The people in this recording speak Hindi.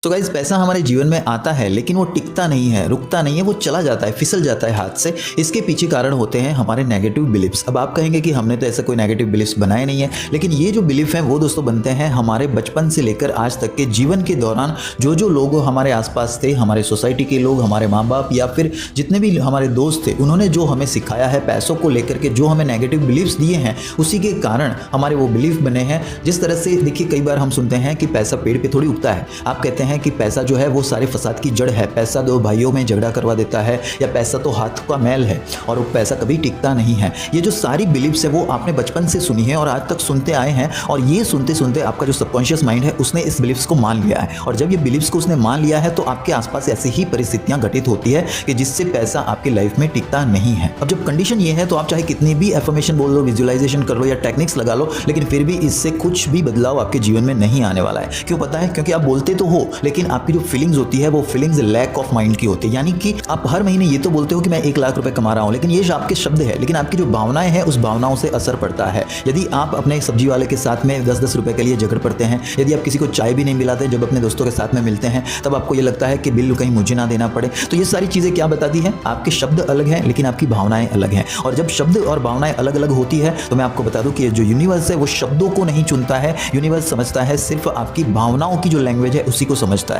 तो गाइस पैसा हमारे जीवन में आता है लेकिन वो टिकता नहीं है, रुकता नहीं है, वो चला जाता है, फिसल जाता है हाथ से। इसके पीछे कारण होते हैं हमारे नेगेटिव बिलीफ्स। अब आप कहेंगे कि हमने तो ऐसा कोई नेगेटिव बिलीफ्स बनाए नहीं है, लेकिन ये जो बिलीफ हैं वो दोस्तों बनते हैं हमारे बचपन से लेकर आज तक के जीवन के दौरान। जो जो लोग हमारे आसपास थे, हमारे सोसाइटी के लोग, हमारे माँ बाप या फिर जितने भी हमारे दोस्त थे, उन्होंने जो हमें सिखाया है पैसों को लेकर के, जो हमें नेगेटिव बिलीफ्स दिए हैं, उसी के कारण हमारे वो बिलीफ बने हैं। जिस तरह से देखिए कई बार हम सुनते हैं कि पैसा पेड़ पे थोड़ी उगता है। आप कहते हैं कि पैसा जो है वो सारे फसाद की जड़ है, पैसा दो भाइयों में झगड़ा करवा देता है, या पैसा तो हाथ का मैल है और वो पैसा कभी टिकता नहीं है। ये जो सारी बिलीफ्स है वो आपने बचपन से सुनी है और आज तक सुनते आए हैं, और ये सुनते सुनते आपका जो सबकॉन्शियस माइंड है उसने इस बिलीफ्स को मान लिया है। और जब ये बिलीफ्स को उसने मान लिया है तो आपके आसपास ऐसी ही परिस्थितियां घटित होती है कि जिससे पैसा आपकी लाइफ में टिकता नहीं है। अब जब कंडीशन ये है तो आप चाहे कितनी भी एफर्मेशन बोल लो, विजुअलाइजेशन कर लो या टेक्निक्स लगा लो, लेकिन फिर भी इससे कुछ भी बदलाव आपके जीवन में नहीं आने वाला है। क्यों पता है? क्योंकि आप बोलते तो हो लेकिन आपकी जो फीलिंग्स होती है वो फीलिंग्स लैक ऑफ माइंड की होती है। यानी कि आप हर महीने ये तो बोलते हो कि मैं 1 लाख रुपए कमा रहा हूं, लेकिन ये आपके शब्द है, लेकिन आपकी जो भावनाएं हैं उस भावनाओं से असर पड़ता है। यदि आप अपने सब्जी वाले के साथ में 10-10 रुपए के लिए झगड़ पड़ते हैं, यदि आप किसी को चाय भी नहीं मिलाते, जब अपने दोस्तों के साथ में मिलते हैं तब आपको ये लगता है कि बिल कहीं मुझे ना देना पड़े, तो ये सारी चीजें क्या बताती हैं? आपके शब्द अलग हैं लेकिन आपकी भावनाएं अलग हैं। और जब शब्द और भावनाएं अलग अलग होती है तो मैं आपको बता दूं कि जो यूनिवर्स है वो शब्दों को नहीं चुनता है, यूनिवर्स समझता है, सिर्फ आपकी भावनाओं की जो लैंग्वेज है उसी को समझता है।